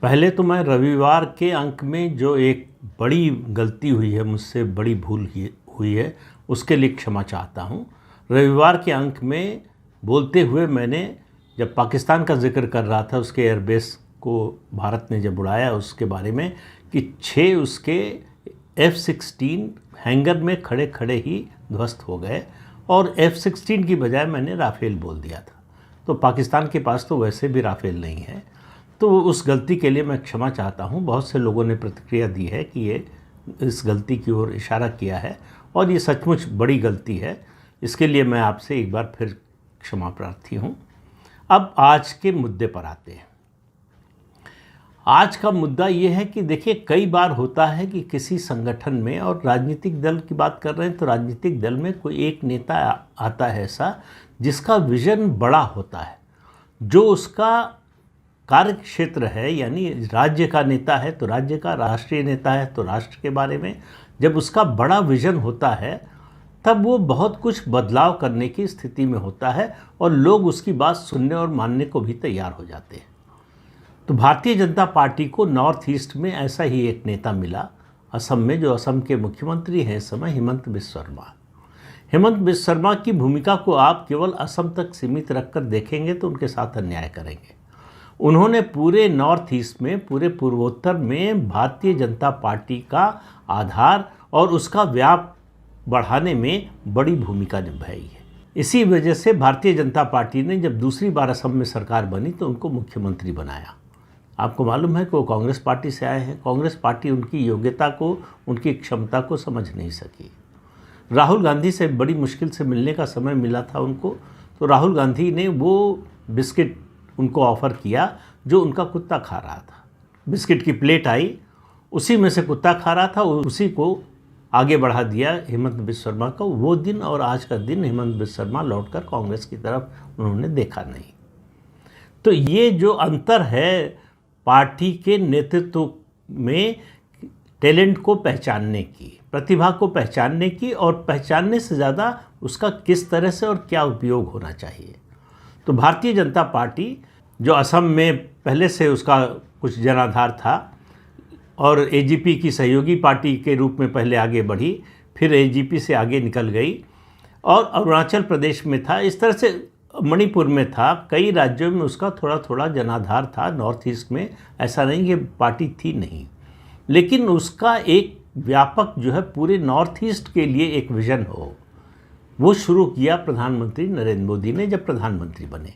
पहले तो मैं रविवार के अंक में जो एक बड़ी गलती हुई है, मुझसे बड़ी भूल हुई है, उसके लिए क्षमा चाहता हूँ। रविवार के अंक में बोलते हुए मैंने जब पाकिस्तान का जिक्र कर रहा था, उसके एयरबेस को भारत ने जब उड़ाया उसके बारे में, कि 6 उसके F-16 हैंगर में खड़े खड़े ही ध्वस्त हो गए और F-16 की बजाय मैंने राफेल बोल दिया था। तो पाकिस्तान के पास तो वैसे भी राफेल नहीं है। तो उस गलती के लिए मैं क्षमा चाहता हूँ। बहुत से लोगों ने प्रतिक्रिया दी है कि ये इस गलती की ओर इशारा किया है और ये सचमुच बड़ी गलती है। इसके लिए मैं आपसे एक बार फिर क्षमा प्रार्थी हूँ। अब आज के मुद्दे पर आते हैं। आज का मुद्दा ये है कि देखिए, कई बार होता है कि किसी संगठन में, और राजनीतिक दल की बात कर रहे हैं तो राजनीतिक दल में कोई एक नेता आता है ऐसा जिसका विजन बड़ा होता है, जो उसका कार्य क्षेत्र है, यानी राज्य का नेता है तो राज्य का, राष्ट्रीय नेता है तो राष्ट्र के बारे में जब उसका बड़ा विजन होता है तब वो बहुत कुछ बदलाव करने की स्थिति में होता है और लोग उसकी बात सुनने और मानने को भी तैयार हो जाते हैं। तो भारतीय जनता पार्टी को नॉर्थ ईस्ट में ऐसा ही एक नेता मिला असम में, जो असम के मुख्यमंत्री हैं इस समय, हेमंत बिस्व शर्मा। हेमंत बिस्व शर्मा की भूमिका को आप केवल असम तक सीमित रखकर देखेंगे तो उनके साथ अन्याय करेंगे। उन्होंने पूरे नॉर्थ ईस्ट में, पूरे पूर्वोत्तर में भारतीय जनता पार्टी का आधार और उसका व्याप बढ़ाने में बड़ी भूमिका निभाई है। इसी वजह से भारतीय जनता पार्टी ने जब दूसरी बार असम में सरकार बनी तो उनको मुख्यमंत्री बनाया। आपको मालूम है कि वो कांग्रेस पार्टी से आए हैं। कांग्रेस पार्टी उनकी योग्यता को, उनकी क्षमता को समझ नहीं सकी। राहुल गांधी से बड़ी मुश्किल से मिलने का समय मिला था उनको, तो राहुल गांधी ने वो बिस्किट उनको ऑफ़र किया जो उनका कुत्ता खा रहा था। बिस्किट की प्लेट आई, उसी में से कुत्ता खा रहा था, उसी को आगे बढ़ा दिया हेमंत बिस्व शर्मा को। वो दिन और आज का दिन हेमंत बिस्व शर्मा लौटकर कांग्रेस की तरफ उन्होंने देखा नहीं। तो ये जो अंतर है पार्टी के नेतृत्व में, टैलेंट को पहचानने की, प्रतिभा को पहचानने की, और पहचानने से ज़्यादा उसका किस तरह से और क्या उपयोग होना चाहिए। तो भारतीय जनता पार्टी जो असम में पहले से उसका कुछ जनाधार था और एजीपी की सहयोगी पार्टी के रूप में पहले आगे बढ़ी, फिर एजीपी से आगे निकल गई और अरुणाचल प्रदेश में था, इस तरह से मणिपुर में था, कई राज्यों में उसका थोड़ा थोड़ा जनाधार था। नॉर्थ ईस्ट में ऐसा नहीं कि पार्टी थी नहीं, लेकिन उसका एक व्यापक जो है पूरे नॉर्थ ईस्ट के लिए एक विज़न हो, वो शुरू किया प्रधानमंत्री नरेंद्र मोदी ने जब प्रधानमंत्री बने।